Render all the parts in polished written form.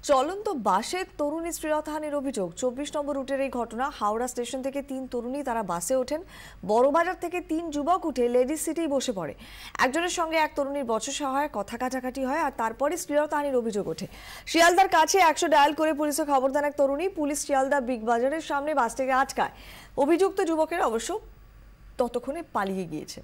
চলন্ত বাসে তরুণী শ্লীলতাহানির অভিযোগ। ২৪ নম্বর রুটের এই ঘটনা। হাওড়া স্টেশন থেকে ৩ তরুণী তারা বাসে ওঠেন। বড়বাজার থেকে ৩ যুবক উঠে লেডিস সিটেই বসে পড়ে। একজনের সঙ্গে এক তরুণীর বচসা হয়, কথা কাটাকাটি হয়, আর তারপরে শ্লীলতাহানির অভিযোগ ওঠে। শিয়ালদার কাছে ১০০ ডায়াল করে পুলিশে খবর দেন এক তরুণী। পুলিশ শিয়ালদা বিগ বাজারের সামনে বাসটিকে আটকায়। অভিযুক্ত যুবকেরা অবশ্য ততক্ষণে পালিয়ে গিয়েছে।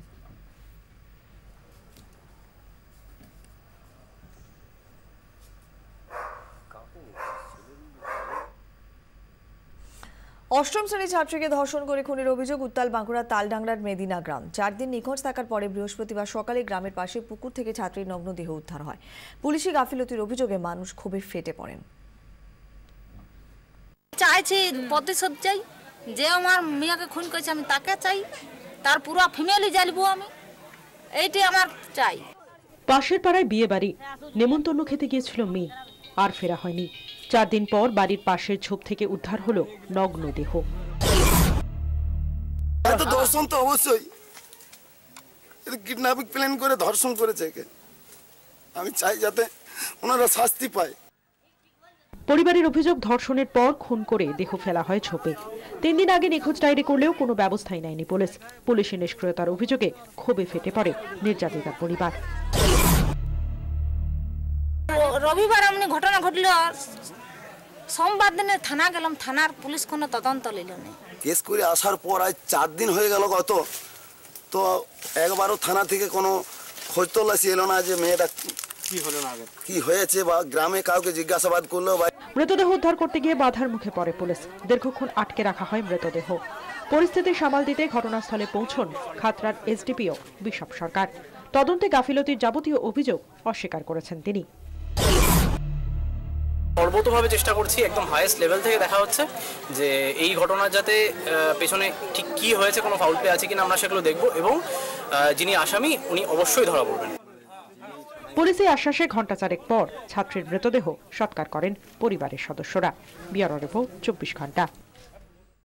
অষ্টম শ্রেণী ছাত্রীকে ধর্ষণ করে খুনের অভিযোগ। উত্তাল বাঁকুড়া তালডাংরার মেদিনা গ্রাম। ৪ দিন নিখোঁজ থাকার পরে বৃহস্পতিবার সকালে গ্রামের পাশে পুকুর থেকে ছাত্রীর নগ্ন দেহ উদ্ধার হয়। পুলিশি গাফিলতির অভিযোগে মানুষ ক্ষোভে ফেটে পড়েন। চাইছি প্রতিশোধ চাই, যে আমার মেয়েকে খুন করেছে আমি তাকে চাই, তার পুরো ফ্যামিলি জ্বালবো আমি, এইটি আমার চাই। পাশের পাড়ায় বিয়ে বাড়ি, নেমন্তন্ন খেতে গিয়েছিল মেয়ে, আর ফেরা হয়নি। ৪ দিন পর বাড়ির পাশের ঝোপ থেকে উদ্ধার হলো নগ্ন দেহ। ধর্ষণ তো অবশ্যই, কিডন্যাপিং প্ল্যান করে ধর্ষণ করেছে একে। আমি চাই যাতে ওনারা শাস্তি পায়। পরিবারের অভিযোগ, ধর্ষণের পর খুন করে দেহ ফেলা হয় ঝোপে। ৩ দিন আগে নিখোঁজ ডায়েরি করলেও কোনো ব্যবস্থাই নেয়নি পুলিশ। পুলিশের নিষ্ক্রিয়তার অভিযোগে ক্ষোভে ফেটে পড়ে নির্যাতিতার পরিবার। রবিবার এমনি ঘটনা ঘটল, সোমবার দিনে থানা গেলাম, থানার পুলিশ কোনো তদন্ত নিল না। কেস করে আসার পর আজ ৪ দিন হয়ে গেল গত, তো একবারও থানা থেকে কোনো খোঁজ তল্লাশি এলো না যে মেয়েটা কি হয়েছে, বা গ্রামে কাউকে জিজ্ঞাসাবাদ করলো। মৃতদেহ উদ্ধার করতে গিয়ে বাধার মুখে পড়ে পুলিশ। দীর্ঘক্ষণ আটকে রাখা হয় মৃতদেহ। পরিস্থিতি সামাল দিতে ঘটনাস্থলে পৌঁছন খাতড়ার এসডিপিও বিশপ সরকার। তদন্তে গাফিলতির যাবতীয় অভিযোগ অস্বীকার করেছেন তিনি। সর্বতভাবে চেষ্টা করছি, একদম হাইয়েস্ট লেভেল থেকে দেখা হচ্ছে যে এই ঘটনার যাতে পেছনে ঠিক কি হয়েছে, কোনো ফাউল প্লে আছে কিনা আমরা সেগুলো দেখব, এবং যিনি আসামি উনি অবশ্যই ধরা পড়বেন। পুলিশের আশ্বাসে ঘণ্টা চারেক পর ছাত্রীর মৃতদেহ সৎকার করেন পরিবারের সদস্যরা। ব্যুরো রিপোর্ট ২৪ ঘণ্টা।